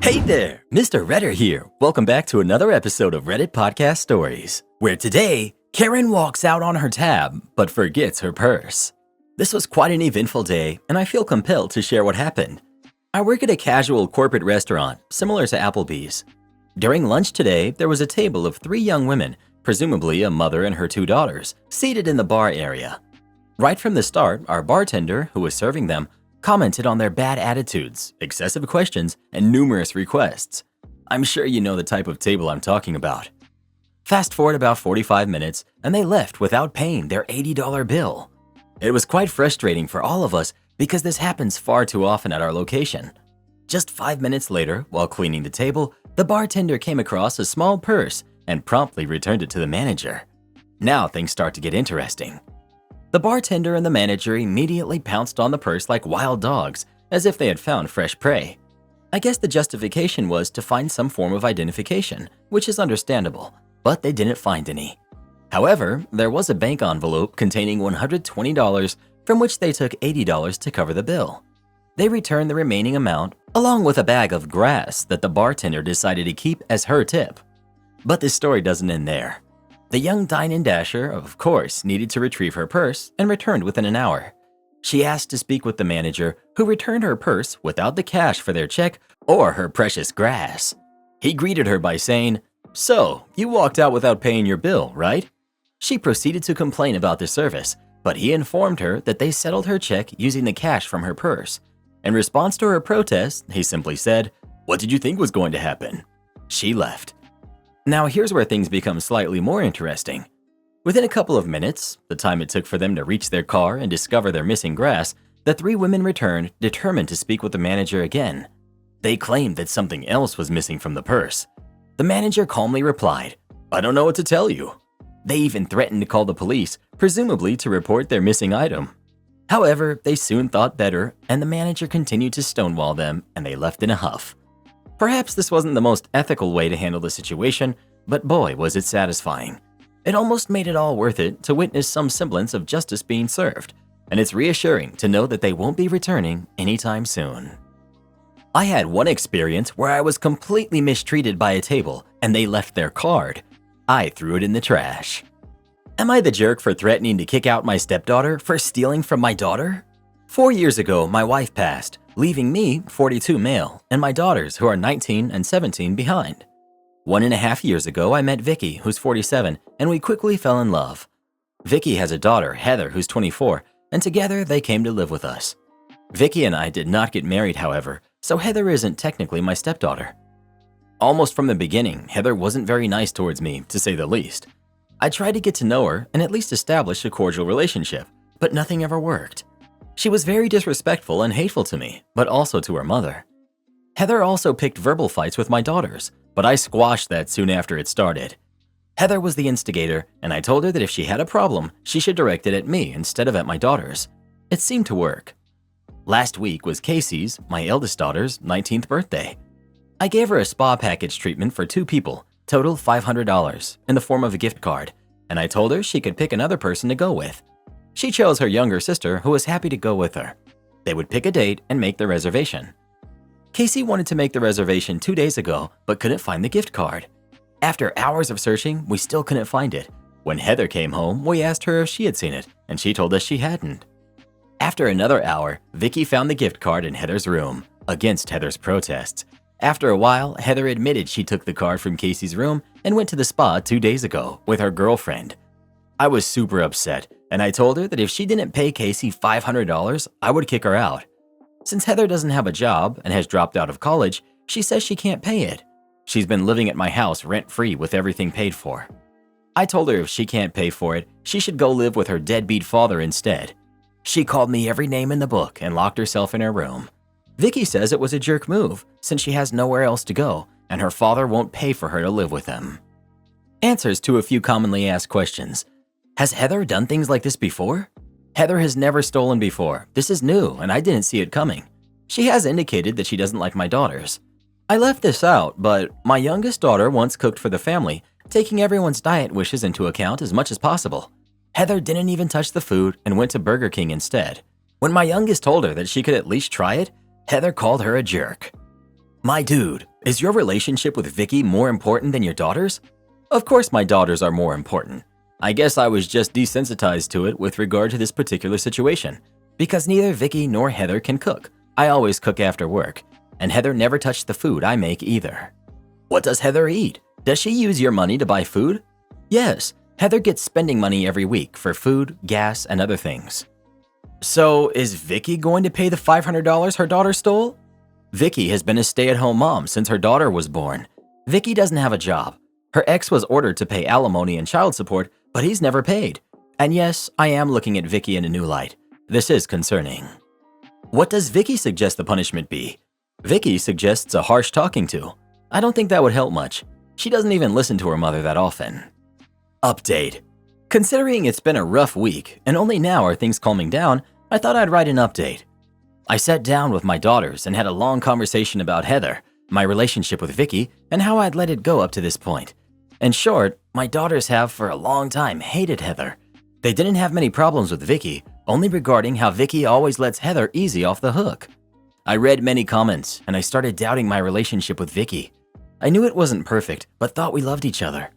Hey there, Mr. Redder here. Welcome back to another episode of Reddit Podcast Stories, where today, Karen walks out on her tab but forgets her purse. This was quite an eventful day, and I feel compelled to share what happened. I work at a casual corporate restaurant, similar to Applebee's. During lunch today, there was a table of 3 young women, presumably a mother and her 2 daughters, seated in the bar area. Right from the start, our bartender, who was serving them, commented on their bad attitudes, excessive questions, and numerous requests. I'm sure you know the type of table I'm talking about. Fast forward about 45 minutes, and they left without paying their $80 bill. It was quite frustrating for all of us because this happens far too often at our location. Just 5 minutes later, while cleaning the table, the bartender came across a small purse and promptly returned it to the manager. Now things start to get interesting. The bartender and the manager immediately pounced on the purse like wild dogs, as if they had found fresh prey. I guess the justification was to find some form of identification, which is understandable, but they didn't find any. However, there was a bank envelope containing $120 from which they took $80 to cover the bill. They returned the remaining amount, along with a bag of grass that the bartender decided to keep as her tip. But this story doesn't end there. The young Dine and Dasher, of course, needed to retrieve her purse and returned within an hour. She asked to speak with the manager, who returned her purse without the cash for their check or her precious grass. He greeted her by saying, "So, you walked out without paying your bill, right?" She proceeded to complain about the service, but he informed her that they settled her check using the cash from her purse. In response to her protest, he simply said, "What did you think was going to happen?" She left. Now here's where things become slightly more interesting. Within a couple of minutes, the time it took for them to reach their car and discover their missing grass, the 3 women returned, determined to speak with the manager again. They claimed that something else was missing from the purse. The manager calmly replied, "I don't know what to tell you." They even threatened to call the police, presumably to report their missing item. However, they soon thought better, and the manager continued to stonewall them, and they left in a huff. Perhaps this wasn't the most ethical way to handle the situation, but boy, was it satisfying. It almost made it all worth it to witness some semblance of justice being served, and it's reassuring to know that they won't be returning anytime soon. I had one experience where I was completely mistreated by a table and they left their card. I threw it in the trash. Am I the jerk for threatening to kick out my stepdaughter for stealing from my daughter? 4 years ago, my wife passed, leaving me, 42 male, and my daughters, who are 19 and 17, behind. 1.5 years ago, I met Vicky, who's 47, and we quickly fell in love. Vicky has a daughter, Heather, who's 24, and together they came to live with us. Vicky and I did not get married, however, so Heather isn't technically my stepdaughter. Almost from the beginning, Heather wasn't very nice towards me, to say the least. I tried to get to know her and at least establish a cordial relationship, but nothing ever worked. She was very disrespectful and hateful to me, but also to her mother. Heather also picked verbal fights with my daughters, but I squashed that soon after it started. Heather was the instigator, and I told her that if she had a problem, she should direct it at me instead of at my daughters. It seemed to work. Last week was Casey's, my eldest daughter's, 19th birthday. I gave her a spa package treatment for 2 people, total $500, in the form of a gift card, and I told her she could pick another person to go with. She chose her younger sister, who was happy to go with her. They would pick a date and make the reservation. Casey wanted to make the reservation 2 days ago, but couldn't find the gift card. After hours of searching, we still couldn't find it. When Heather came home, we asked her if she had seen it, and she told us she hadn't. After another hour, Vicky found the gift card in Heather's room, against Heather's protests. After a while, Heather admitted she took the card from Casey's room and went to the spa 2 days ago with her girlfriend. I was super upset, and I told her that if she didn't pay Casey $500, I would kick her out. Since Heather doesn't have a job and has dropped out of college, she says she can't pay it. She's been living at my house rent-free with everything paid for. I told her if she can't pay for it, she should go live with her deadbeat father instead. She called me every name in the book and locked herself in her room. Vicky says it was a jerk move since she has nowhere else to go and her father won't pay for her to live with him. Answers to a few commonly asked questions. Has Heather done things like this before? Heather has never stolen before. This is new and I didn't see it coming. She has indicated that she doesn't like my daughters. I left this out, but my youngest daughter once cooked for the family, taking everyone's diet wishes into account as much as possible. Heather didn't even touch the food and went to Burger King instead. When my youngest told her that she could at least try it, Heather called her a jerk. My dude, Is your relationship with Vicky more important than your daughter's? Of course my daughters are more important. I guess I was just desensitized to it with regard to this particular situation. Because neither Vicky nor Heather can cook. I always cook after work. And Heather never touched the food I make either. What does Heather eat? Does she use your money to buy food? Yes, Heather gets spending money every week for food, gas, and other things. So, is Vicky going to pay the $500 her daughter stole? Vicky has been a stay-at-home mom since her daughter was born. Vicky doesn't have a job. Her ex was ordered to pay alimony and child support, but he's never paid. And yes, I am looking at Vicky in a new light. This is concerning. What does Vicky suggest the punishment be? Vicky suggests a harsh talking to. I don't think that would help much. She doesn't even listen to her mother that often. Update. Considering it's been a rough week and only now are things calming down, I thought I'd write an update. I sat down with my daughters and had a long conversation about Heather, my relationship with Vicky, and how I'd let it go up to this point. In short, my daughters have for a long time hated Heather. They didn't have many problems with Vicky, only regarding how Vicky always lets Heather easy off the hook. I read many comments and I started doubting my relationship with Vicky. I knew it wasn't perfect, but thought we loved each other.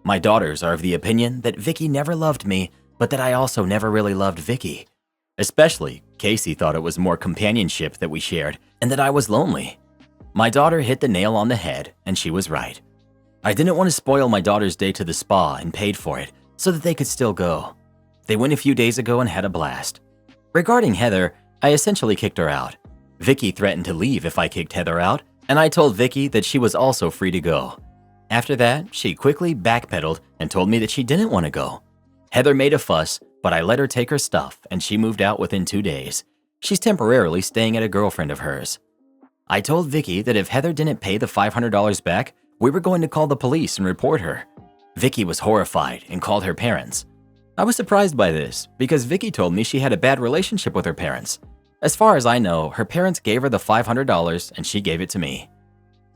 My daughters are of the opinion that Vicky never loved me, but that I also never really loved Vicky. Especially, Casey thought it was more companionship that we shared and that I was lonely. My daughter hit the nail on the head, and she was right. I didn't want to spoil my daughter's day to the spa and paid for it so that they could still go. They went a few days ago and had a blast. Regarding Heather, I essentially kicked her out. Vicky threatened to leave if I kicked Heather out, and I told Vicky that she was also free to go. After that, she quickly backpedaled and told me that she didn't want to go. Heather made a fuss, but I let her take her stuff and she moved out within 2 days. She's temporarily staying at a girlfriend of hers. I told Vicky that if Heather didn't pay the $500 back, we were going to call the police and report her. Vicky was horrified and called her parents. I was surprised by this because Vicky told me she had a bad relationship with her parents. As far as I know, her parents gave her the $500 and she gave it to me.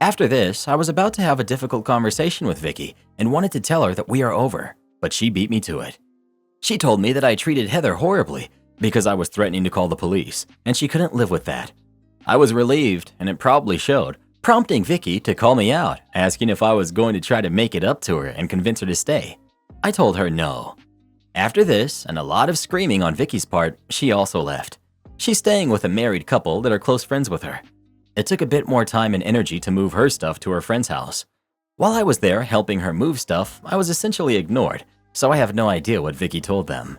After this, I was about to have a difficult conversation with Vicky and wanted to tell her that we are over, but she beat me to it. She told me that I treated Heather horribly because I was threatening to call the police, and she couldn't live with that. I was relieved, and it probably showed, prompting Vicky to call me out, asking if I was going to try to make it up to her and convince her to stay. I told her no. After this, and a lot of screaming on Vicky's part, she also left. She's staying with a married couple that are close friends with her. It took a bit more time and energy to move her stuff to her friend's house. While I was there helping her move stuff, I was essentially ignored, so I have no idea what Vicky told them.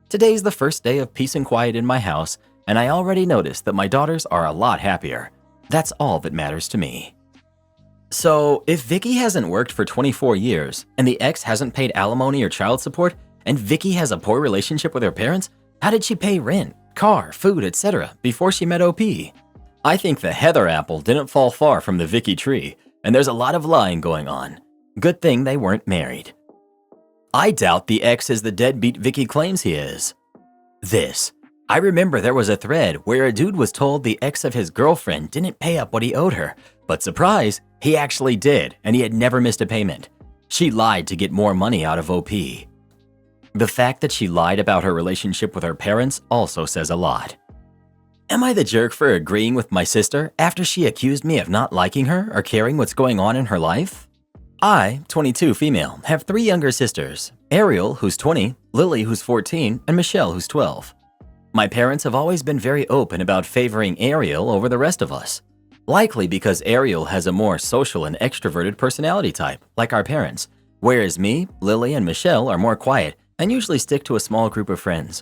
Today's the first day of peace and quiet in my house, and I already noticed that my daughters are a lot happier. That's all that matters to me. So, if Vicky hasn't worked for 24 years, and the ex hasn't paid alimony or child support, and Vicky has a poor relationship with her parents, how did she pay rent, car, food, etc. before she met OP? I think the Heather apple didn't fall far from the Vicky tree, and there's a lot of lying going on. Good thing they weren't married. I doubt the ex is the deadbeat Vicky claims he is. I remember there was a thread where a dude was told the ex of his girlfriend didn't pay up what he owed her, but surprise, he actually did, and he had never missed a payment. She lied to get more money out of OP. The fact that she lied about her relationship with her parents also says a lot. Am I the jerk for agreeing with my sister after she accused me of not liking her or caring what's going on in her life? I, 22 female, have 3 younger sisters, Ariel, who's 20, Lily, who's 14, and Michelle, who's 12. My parents have always been very open about favoring Ariel over the rest of us. Likely because Ariel has a more social and extroverted personality type, like our parents, whereas me, Lily, and Michelle are more quiet and usually stick to a small group of friends.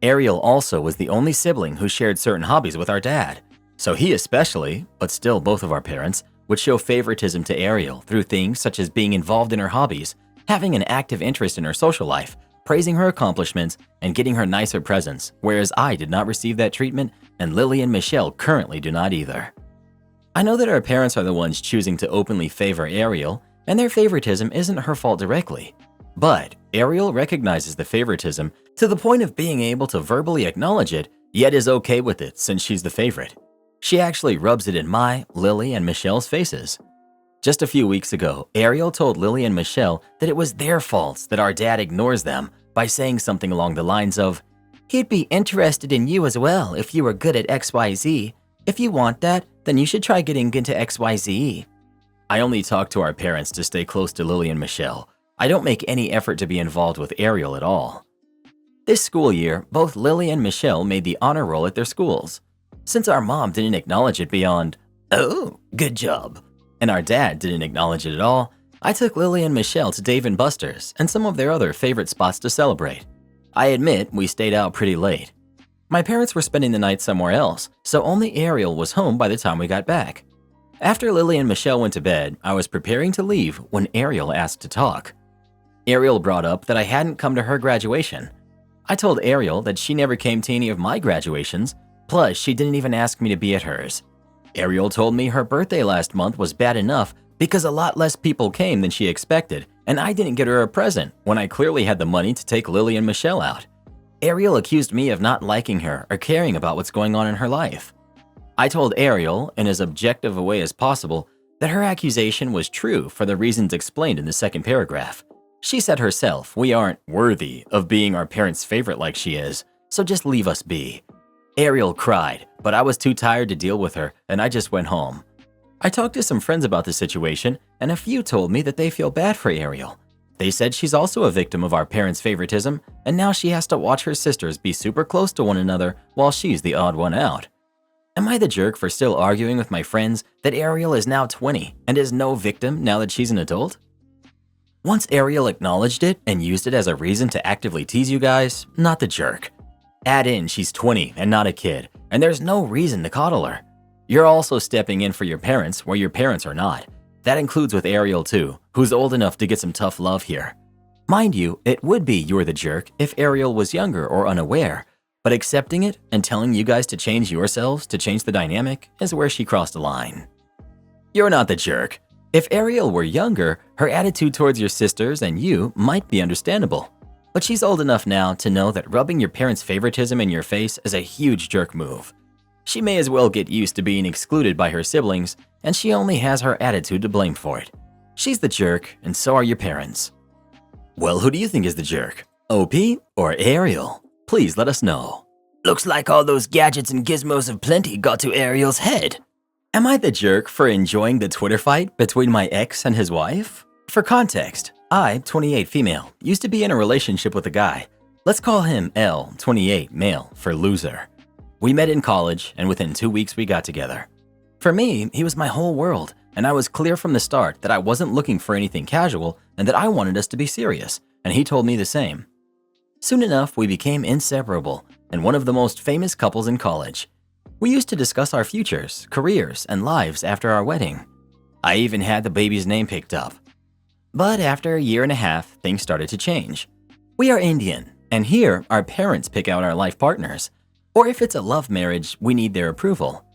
Ariel also was the only sibling who shared certain hobbies with our dad, so he especially, but still both of our parents, would show favoritism to Ariel through things such as being involved in her hobbies, having an active interest in her social life, praising her accomplishments, and getting her nicer presents, whereas I did not receive that treatment and Lily and Michelle currently do not either. I know that our parents are the ones choosing to openly favor Ariel, and their favoritism isn't her fault directly. But Ariel recognizes the favoritism to the point of being able to verbally acknowledge it, yet is okay with it since she's the favorite. She actually rubs it in my, Lily, and Michelle's faces. Just a few weeks ago, Ariel told Lily and Michelle that it was their faults that our dad ignores them by saying something along the lines of, "He'd be interested in you as well if you were good at XYZ. If you want that, then you should try getting into XYZ." I only talk to our parents to stay close to Lily and Michelle. I don't make any effort to be involved with Ariel at all. This school year, both Lily and Michelle made the honor roll at their schools. Since our mom didn't acknowledge it beyond, "Oh, good job," and our dad didn't acknowledge it at all, I took Lily and Michelle to Dave & Buster's and some of their other favorite spots to celebrate. I admit we stayed out pretty late. My parents were spending the night somewhere else, so only Ariel was home by the time we got back. After Lily and Michelle went to bed, I was preparing to leave when Ariel asked to talk. Ariel brought up that I hadn't come to her graduation. I told Ariel that she never came to any of my graduations, plus she didn't even ask me to be at hers. Ariel told me her birthday last month was bad enough because a lot less people came than she expected, and I didn't get her a present when I clearly had the money to take Lily and Michelle out. Ariel accused me of not liking her or caring about what's going on in her life. I told Ariel, in as objective a way as possible, that her accusation was true for the reasons explained in the second paragraph. She said herself we aren't worthy of being our parents' favorite like she is, so just leave us be. Ariel cried, but I was too tired to deal with her, and I just went home. I talked to some friends about the situation, and a few told me that they feel bad for Ariel. They said she's also a victim of our parents' favoritism, and now she has to watch her sisters be super close to one another while she's the odd one out. Am I the jerk for still arguing with my friends that Ariel is now 20 and is no victim now that she's an adult? Once Ariel acknowledged it and used it as a reason to actively tease you guys, not the jerk. Add in she's 20 and not a kid, and there's no reason to coddle her. You're also stepping in for your parents where your parents are not. That includes with Ariel too, who's old enough to get some tough love here. Mind you, it would be you're the jerk if Ariel was younger or unaware, but accepting it and telling you guys to change yourselves to change the dynamic is where she crossed the line. You're not the jerk. If Ariel were younger, her attitude towards your sisters and you might be understandable. But she's old enough now to know that rubbing your parents' favoritism in your face is a huge jerk move. She may as well get used to being excluded by her siblings, and she only has her attitude to blame for it. She's the jerk, and so are your parents. Well, who do you think is the jerk? OP or Ariel? Please let us know. Looks like all those gadgets and gizmos of plenty got to Ariel's head. Am I the jerk for enjoying the Twitter fight between my ex and his wife? For context, I, 28 female, used to be in a relationship with a guy. Let's call him L, 28 male, for loser. We met in college, and within 2 weeks we got together. For me, he was my whole world, and I was clear from the start that I wasn't looking for anything casual and that I wanted us to be serious, and he told me the same. Soon enough, we became inseparable and one of the most famous couples in college. We used to discuss our futures, careers, and lives after our wedding. I even had the baby's name picked up. But after a year and a half, things started to change. We are Indian, and here our parents pick out our life partners. Or if it's a love marriage, we need their approval.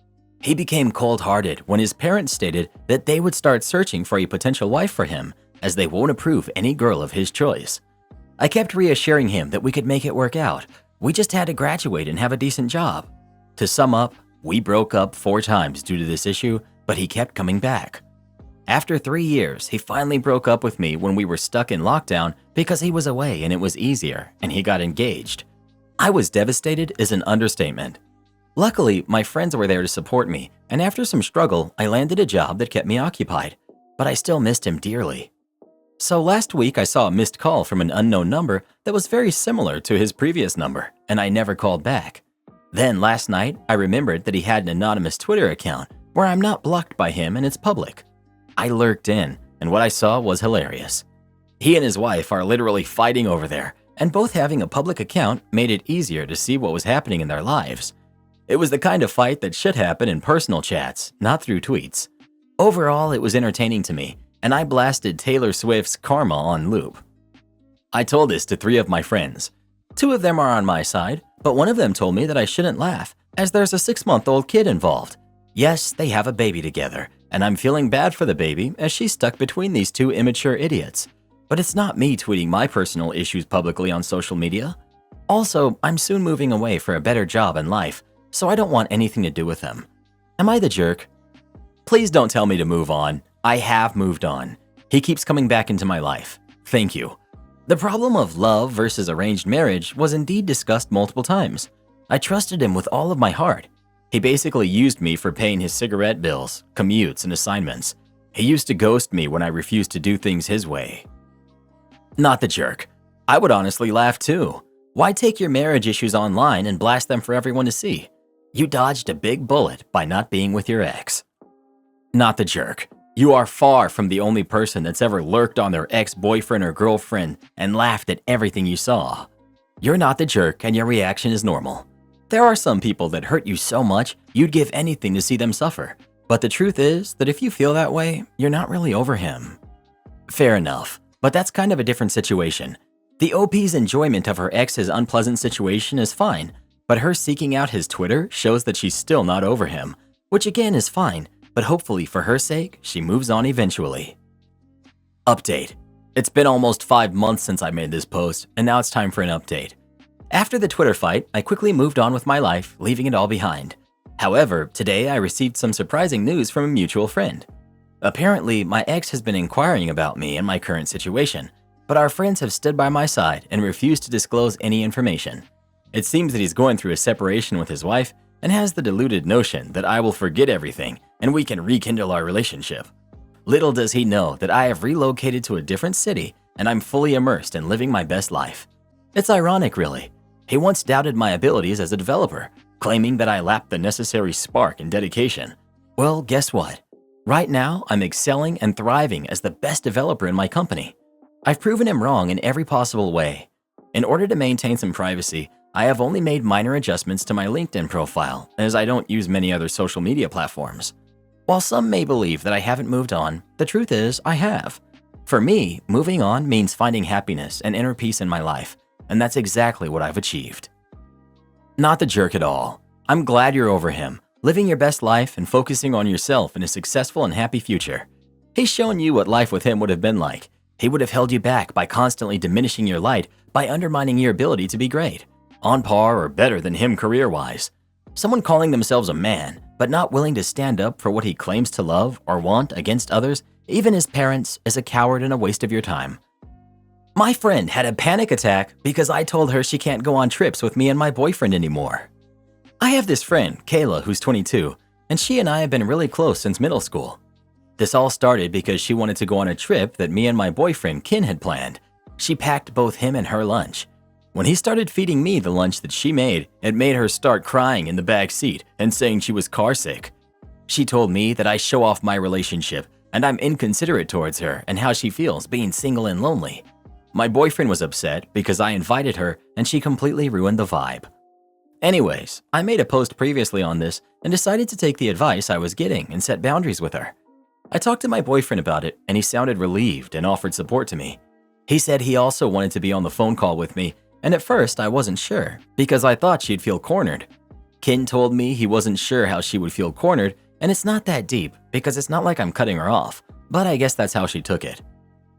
He became cold-hearted when his parents stated that they would start searching for a potential wife for him, as they won't approve any girl of his choice. I kept reassuring him that we could make it work out. We just had to graduate and have a decent job. To sum up, we broke up 4 times due to this issue, but he kept coming back. After 3 years, he finally broke up with me when we were stuck in lockdown because he was away and it was easier, and he got engaged. I was devastated is an understatement. Luckily, my friends were there to support me, and after some struggle, I landed a job that kept me occupied, but I still missed him dearly. So last week, I saw a missed call from an unknown number that was very similar to his previous number, and I never called back. Then last night, I remembered that he had an anonymous Twitter account where I'm not blocked by him and it's public. I lurked in, and what I saw was hilarious. He and his wife are literally fighting over there, and both having a public account made it easier to see what was happening in their lives. It was the kind of fight that should happen in personal chats, not through tweets. Overall, it was entertaining to me, and I blasted Taylor Swift's Karma on loop. I told this to 3 of my friends. 2 of them are on my side, but one of them told me that I shouldn't laugh, as there's a 6-month-old kid involved. Yes, they have a baby together, and I'm feeling bad for the baby as she's stuck between these 2 immature idiots. But it's not me tweeting my personal issues publicly on social media. Also, I'm soon moving away for a better job in life, so I don't want anything to do with them. Am I the jerk? Please don't tell me to move on. I have moved on. He keeps coming back into my life. Thank you. The problem of love versus arranged marriage was indeed discussed multiple times. I trusted him with all of my heart. He basically used me for paying his cigarette bills, commutes, and assignments. He used to ghost me when I refused to do things his way. Not the jerk. I would honestly laugh too. Why take your marriage issues online and blast them for everyone to see? You dodged a big bullet by not being with your ex. Not the jerk. You are far from the only person that's ever lurked on their ex-boyfriend or girlfriend and laughed at everything you saw. You're not the jerk and your reaction is normal. There are some people that hurt you so much you'd give anything to see them suffer. But the truth is that if you feel that way, you're not really over him. Fair enough, but that's kind of a different situation. The OP's enjoyment of her ex's unpleasant situation is fine, but her seeking out his Twitter shows that she's still not over him, which again is fine, but hopefully for her sake, she moves on eventually. Update. It's been almost 5 months since I made this post, and now it's time for an update. After the Twitter fight, I quickly moved on with my life, leaving it all behind. However, today I received some surprising news from a mutual friend. Apparently, my ex has been inquiring about me and my current situation, but our friends have stood by my side and refused to disclose any information. It seems that he's going through a separation with his wife and has the deluded notion that I will forget everything and we can rekindle our relationship. Little does he know that I have relocated to a different city and I'm fully immersed in living my best life. It's ironic, really. He once doubted my abilities as a developer, claiming that I lacked the necessary spark and dedication. Well, guess what? Right now, I'm excelling and thriving as the best developer in my company. I've proven him wrong in every possible way. In order to maintain some privacy, I have only made minor adjustments to my LinkedIn profile, as I don't use many other social media platforms. While some may believe that I haven't moved on, the truth is I have. For me, moving on means finding happiness and inner peace in my life, and that's exactly what I've achieved. Not the jerk at all. I'm glad you're over him, living your best life and focusing on yourself and a successful and happy future. He's shown you what life with him would have been like. He would have held you back by constantly diminishing your light, by undermining your ability to be great, on par or better than him career-wise. Someone calling themselves a man, but not willing to stand up for what he claims to love or want against others, even his parents, is a coward and a waste of your time. My friend had a panic attack because I told her she can't go on trips with me and my boyfriend anymore. I have this friend, Kayla, who's 22, and she and I have been really close since middle school. This all started because she wanted to go on a trip that me and my boyfriend, Ken, had planned. She packed both him and her lunch. When he started feeding me the lunch that she made, it made her start crying in the back seat and saying she was car sick. She told me that I show off my relationship and I'm inconsiderate towards her and how she feels being single and lonely. My boyfriend was upset because I invited her and she completely ruined the vibe. Anyways, I made a post previously on this and decided to take the advice I was getting and set boundaries with her. I talked to my boyfriend about it and he sounded relieved and offered support to me. He said he also wanted to be on the phone call with me, and at first I wasn't sure because I thought she'd feel cornered. Ken told me he wasn't sure how she would feel cornered, and it's not that deep because it's not like I'm cutting her off, but I guess that's how she took it.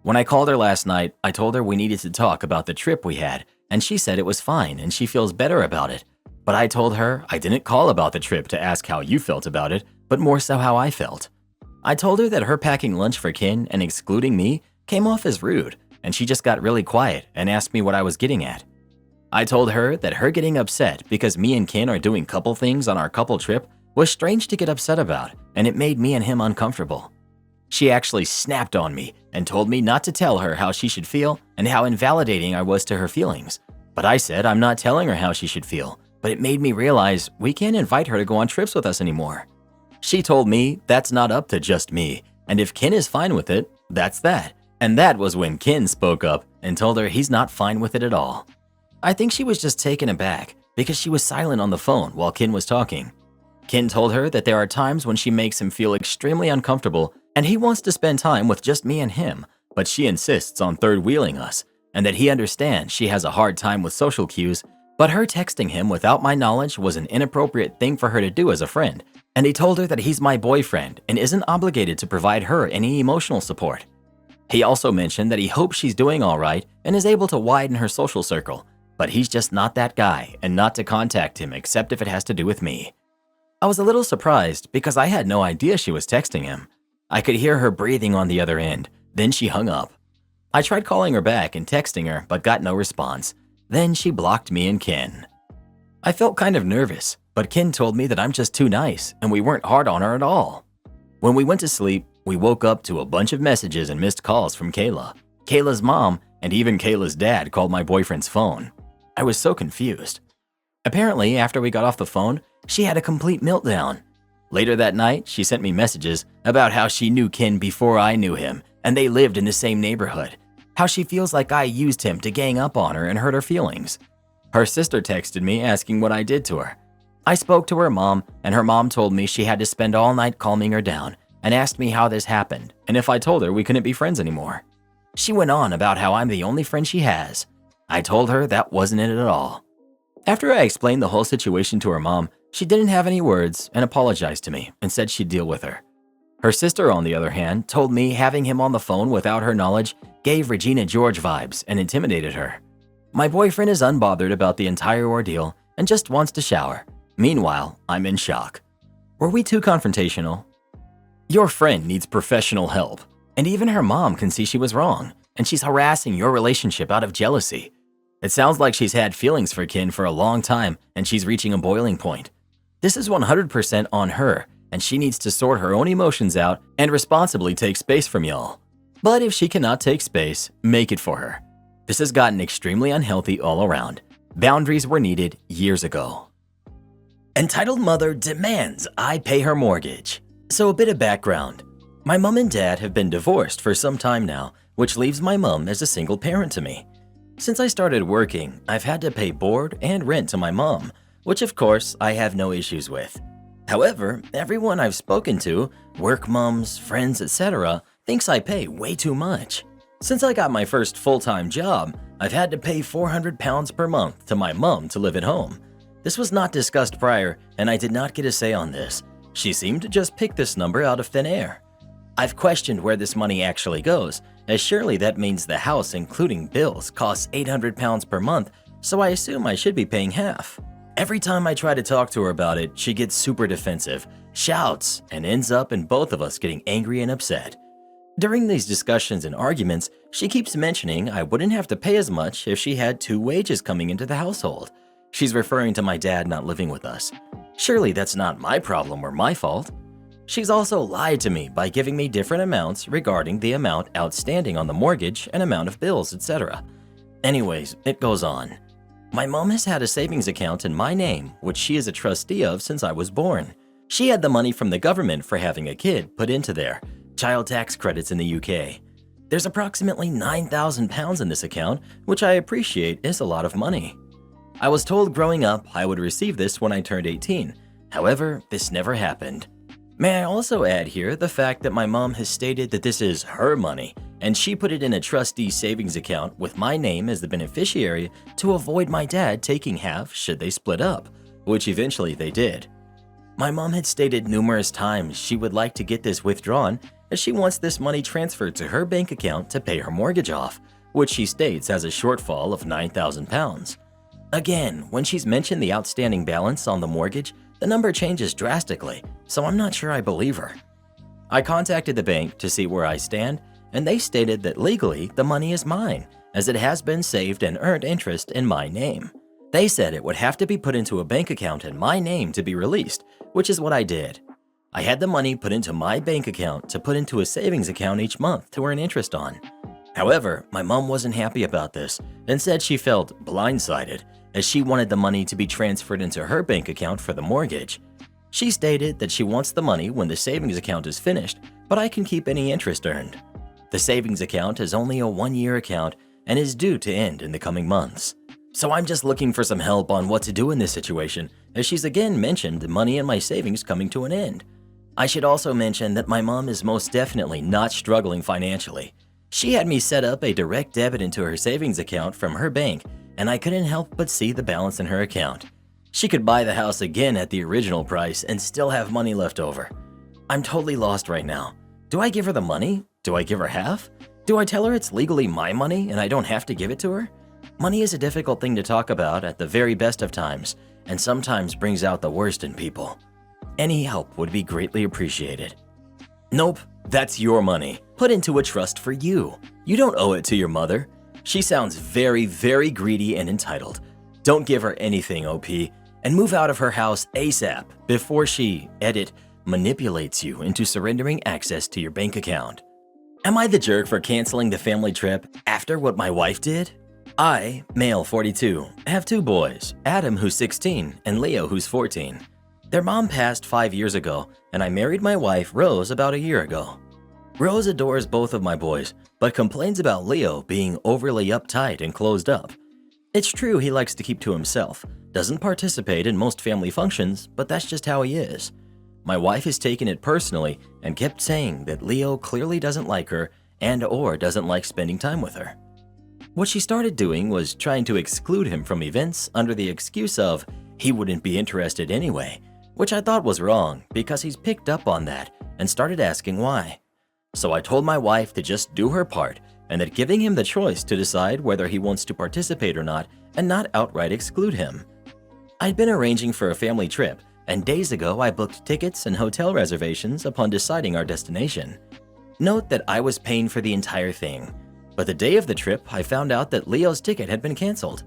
When I called her last night, I told her we needed to talk about the trip we had, and she said it was fine and she feels better about it. But I told her I didn't call about the trip to ask how you felt about it, but more so how I felt. I told her that her packing lunch for Ken and excluding me came off as rude, and she just got really quiet and asked me what I was getting at. I told her that her getting upset because me and Ken are doing couple things on our couple trip was strange to get upset about, and it made me and him uncomfortable. She actually snapped on me and told me not to tell her how she should feel and how invalidating I was to her feelings. But I said I'm not telling her how she should feel, but it made me realize we can't invite her to go on trips with us anymore. She told me that's not up to just me, and if Ken is fine with it, that's that. And that was when Ken spoke up and told her he's not fine with it at all. I think she was just taken aback because she was silent on the phone while Ken was talking. Ken told her that there are times when she makes him feel extremely uncomfortable and he wants to spend time with just me and him, but she insists on third-wheeling us, and that he understands she has a hard time with social cues, but her texting him without my knowledge was an inappropriate thing for her to do as a friend, and he told her that he's my boyfriend and isn't obligated to provide her any emotional support. He also mentioned that he hopes she's doing all right and is able to widen her social circle, but he's just not that guy and not to contact him except if it has to do with me. I was a little surprised because I had no idea she was texting him. I could hear her breathing on the other end, then she hung up. I tried calling her back and texting her but got no response. Then she blocked me and Ken. I felt kind of nervous, but Ken told me that I'm just too nice and we weren't hard on her at all. When we went to sleep, We woke up to a bunch of messages and missed calls from Kayla. Kayla's mom and even Kayla's dad called my boyfriend's phone. I was so confused. Apparently, after we got off the phone, she had a complete meltdown. Later that night, she sent me messages about how she knew Ken before I knew him and they lived in the same neighborhood. How she feels like I used him to gang up on her and hurt her feelings. Her sister texted me asking what I did to her. I spoke to her mom, and her mom told me she had to spend all night calming her down and asked me how this happened and if I told her we couldn't be friends anymore. She went on about how I'm the only friend she has. I told her that wasn't it at all. After I explained the whole situation to her mom, she didn't have any words and apologized to me and said she'd deal with her. Her sister, on the other hand, told me having him on the phone without her knowledge gave Regina George vibes and intimidated her. My boyfriend is unbothered about the entire ordeal and just wants to shower. Meanwhile, I'm in shock. Were we too confrontational? Your friend needs professional help, and even her mom can see she was wrong, and she's harassing your relationship out of jealousy. It sounds like she's had feelings for Ken for a long time and she's reaching a boiling point. This is 100% on her, and she needs to sort her own emotions out and responsibly take space from y'all. But if she cannot take space, make it for her. This has gotten extremely unhealthy all around. Boundaries were needed years ago. Entitled mother demands I pay her mortgage. So a bit of background. My mom and dad have been divorced for some time now, which leaves my mom as a single parent to me. Since I started working, I've had to pay board and rent to my mom, which of course I have no issues with. However, everyone I've spoken to, work moms, friends, etc., thinks I pay way too much. Since I got my first full-time job, I've had to pay £400 per month to my mom to live at home. This was not discussed prior, and I did not get a say on this. She seemed to just pick this number out of thin air. I've questioned where this money actually goes, as surely that means the house, including bills, costs £800 per month, so I assume I should be paying half. Every time I try to talk to her about it, she gets super defensive, shouts, and ends up in both of us getting angry and upset. During these discussions and arguments, she keeps mentioning I wouldn't have to pay as much if she had 2 wages coming into the household. She's referring to my dad not living with us. Surely that's not my problem or my fault. She's also lied to me by giving me different amounts regarding the amount outstanding on the mortgage and amount of bills, etc. Anyways, it goes on. My mom has had a savings account in my name, which she is a trustee of since I was born. She had the money from the government for having a kid put into there, child tax credits in the UK. There's approximately £9,000 in this account, which I appreciate is a lot of money. I was told growing up I would receive this when I turned 18. However, this never happened. May I also add here the fact that my mom has stated that this is her money and she put it in a trustee savings account with my name as the beneficiary to avoid my dad taking half should they split up, which eventually they did. My mom had stated numerous times she would like to get this withdrawn as she wants this money transferred to her bank account to pay her mortgage off, which she states has a shortfall of £9,000. Again, when she's mentioned the outstanding balance on the mortgage, the number changes drastically, so I'm not sure I believe her. I contacted the bank to see where I stand, and they stated that legally the money is mine, as it has been saved and earned interest in my name. They said it would have to be put into a bank account in my name to be released, which is what I did. I had the money put into my bank account to put into a savings account each month to earn interest on. However, my mom wasn't happy about this and said she felt blindsided as she wanted the money to be transferred into her bank account for the mortgage. She stated that she wants the money when the savings account is finished, but I can keep any interest earned. The savings account is only a 1-year account and is due to end in the coming months. So I'm just looking for some help on what to do in this situation, as she's again mentioned the money in my savings coming to an end. I should also mention that my mom is most definitely not struggling financially. She had me set up a direct debit into her savings account from her bank, and I couldn't help but see the balance in her account. She could buy the house again at the original price and still have money left over. I'm totally lost right now. Do I give her the money? Do I give her half? Do I tell her it's legally my money and I don't have to give it to her? Money is a difficult thing to talk about at the very best of times, and sometimes brings out the worst in people. Any help would be greatly appreciated. Nope, that's your money. Put into a trust for you. You don't owe it to your mother. She sounds very, very greedy and entitled. Don't give her anything, OP, and move out of her house ASAP before she, edit, manipulates you into surrendering access to your bank account. Am I the jerk for canceling the family trip after what my wife did? I, male 42, have two boys, Adam who's 16 and Leo who's 14. Their mom passed 5 years ago and I married my wife Rose about a year ago. Rose adores both of my boys, but complains about Leo being overly uptight and closed up. It's true he likes to keep to himself, doesn't participate in most family functions, but that's just how he is. My wife has taken it personally and kept saying that Leo clearly doesn't like her and/or doesn't like spending time with her. What she started doing was trying to exclude him from events under the excuse of he wouldn't be interested anyway, which I thought was wrong because he's picked up on that and started asking why. So I told my wife to just do her part and that giving him the choice to decide whether he wants to participate or not and not outright exclude him. I'd been arranging for a family trip, and days ago I booked tickets and hotel reservations upon deciding our destination. Note that I was paying for the entire thing, but the day of the trip I found out that Leo's ticket had been canceled.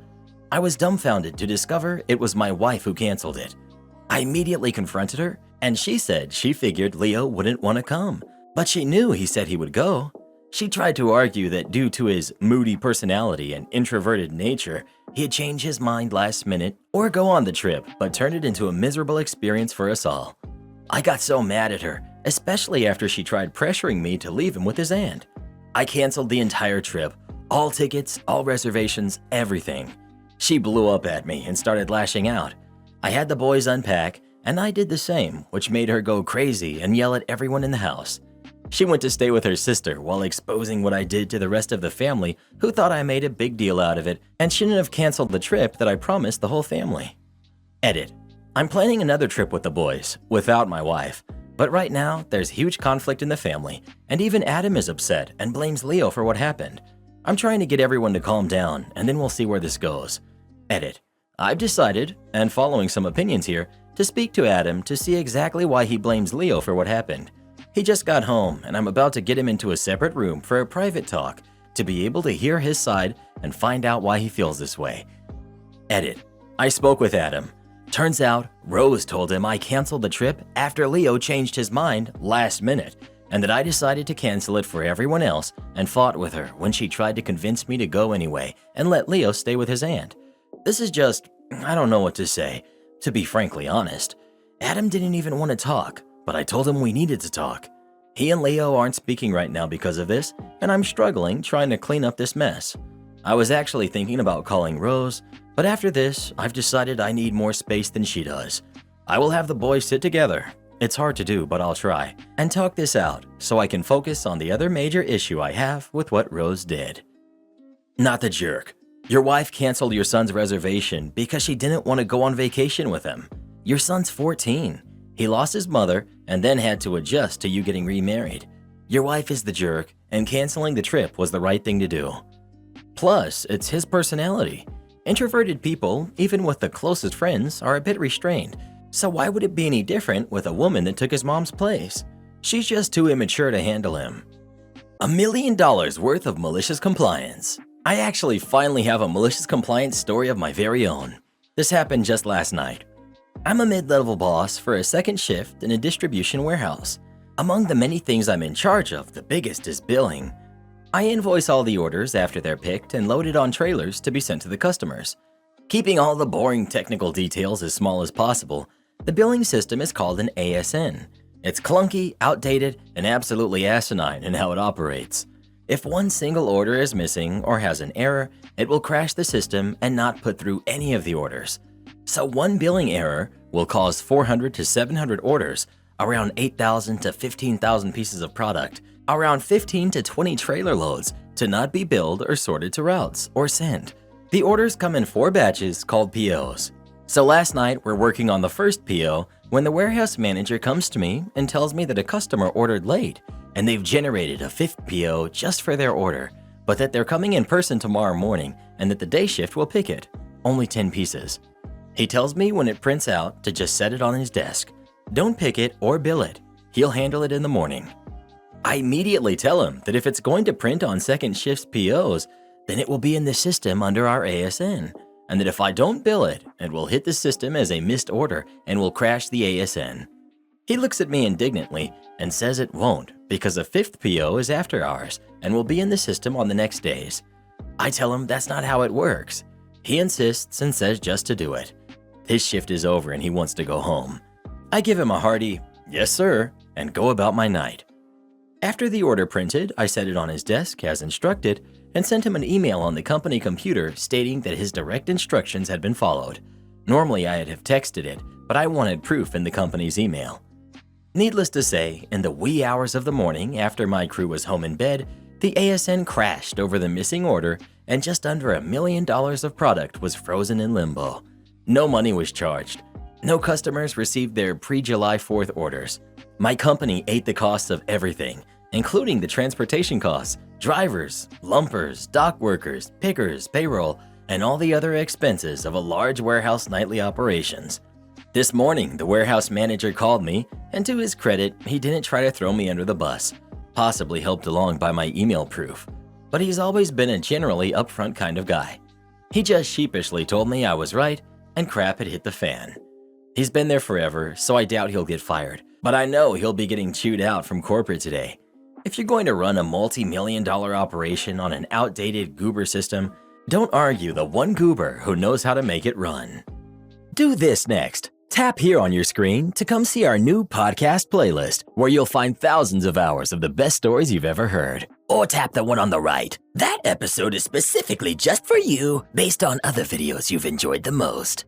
I was dumbfounded to discover it was my wife who canceled it. I immediately confronted her, and she said she figured Leo wouldn't want to come, but she knew he said he would go. She tried to argue that due to his moody personality and introverted nature, he'd change his mind last minute or go on the trip, but turn it into a miserable experience for us all. I got so mad at her, especially after she tried pressuring me to leave him with his aunt. I canceled the entire trip, all tickets, all reservations, everything. She blew up at me and started lashing out. I had the boys unpack, and I did the same, which made her go crazy and yell at everyone in the house. She went to stay with her sister while exposing what I did to the rest of the family, who thought I made a big deal out of it and shouldn't have canceled the trip that I promised the whole family. Edit. I'm planning another trip with the boys, without my wife, but right now there's huge conflict in the family, and even Adam is upset and blames Leo for what happened. I'm trying to get everyone to calm down, and then we'll see where this goes. Edit. I've decided, and following some opinions here, to speak to Adam to see exactly why he blames Leo for what happened. He just got home, and I'm about to get him into a separate room for a private talk to be able to hear his side and find out why he feels this way. Edit. I spoke with Adam. Turns out, Rose told him I canceled the trip after Leo changed his mind last minute, and that I decided to cancel it for everyone else and fought with her when she tried to convince me to go anyway and let Leo stay with his aunt. This is just, I don't know what to say. To be frankly honest, Adam didn't even want to talk, but I told him we needed to talk. He and Leo aren't speaking right now because of this, and I'm struggling trying to clean up this mess. I was actually thinking about calling Rose, but after this, I've decided I need more space than she does. I will have the boys sit together. It's hard to do, but I'll try, and talk this out so I can focus on the other major issue I have with what Rose did. Not the jerk. Your wife canceled your son's reservation because she didn't want to go on vacation with him. Your son's 14. He lost his mother and then had to adjust to you getting remarried. Your wife is the jerk, and canceling the trip was the right thing to do. Plus, it's his personality. Introverted people, even with the closest friends, are a bit restrained, so why would it be any different with a woman that took his mom's place? She's just too immature to handle him. $1 million worth of malicious compliance. I actually finally have a malicious compliance story of my very own. This happened just last night. I'm a mid-level boss for a second shift in a distribution warehouse. Among the many things I'm in charge of, the biggest is billing. I invoice all the orders after they're picked and loaded on trailers to be sent to the customers. Keeping all the boring technical details as small as possible, the billing system is called an ASN. It's clunky, outdated, and absolutely asinine in how it operates. If one single order is missing or has an error, it will crash the system and not put through any of the orders. So one billing error will cause 400 to 700 orders, around 8,000 to 15,000 pieces of product, around 15 to 20 trailer loads to not be billed or sorted to routes or sent. The orders come in 4 batches called POs. So last night we're working on the first PO when the warehouse manager comes to me and tells me that a customer ordered late and they've generated a 5th PO just for their order, but that they're coming in person tomorrow morning and that the day shift will pick it, only 10 pieces. He tells me when it prints out to just set it on his desk. Don't pick it or bill it. He'll handle it in the morning. I immediately tell him that if it's going to print on second shift's POs, then it will be in the system under our ASN, and that if I don't bill it, it will hit the system as a missed order and will crash the ASN. He looks at me indignantly and says it won't because a fifth PO is after hours and will be in the system on the next days. I tell him that's not how it works. He insists and says just to do it. His shift is over and he wants to go home. I give him a hearty, "Yes, sir," and go about my night. After the order printed, I set it on his desk as instructed and sent him an email on the company computer stating that his direct instructions had been followed. Normally I'd have texted it, but I wanted proof in the company's email. Needless to say, in the wee hours of the morning after my crew was home in bed, the ASN crashed over the missing order and just under $1 million of product was frozen in limbo. No money was charged. No customers received their pre-July 4th orders. My company ate the costs of everything, including the transportation costs, drivers, lumpers, dock workers, pickers, payroll, and all the other expenses of a large warehouse nightly operations. This morning, the warehouse manager called me, and to his credit, he didn't try to throw me under the bus, possibly helped along by my email proof. But he's always been a generally upfront kind of guy. He just sheepishly told me I was right, and crap had hit the fan. He's been there forever, so I doubt he'll get fired, but I know he'll be getting chewed out from corporate today. If you're going to run a multi-million-dollar operation on an outdated goober system, don't argue the one goober who knows how to make it run. Do this next. Tap here on your screen to come see our new podcast playlist, where you'll find thousands of hours of the best stories you've ever heard. Or tap the one on the right. That episode is specifically just for you, based on other videos you've enjoyed the most.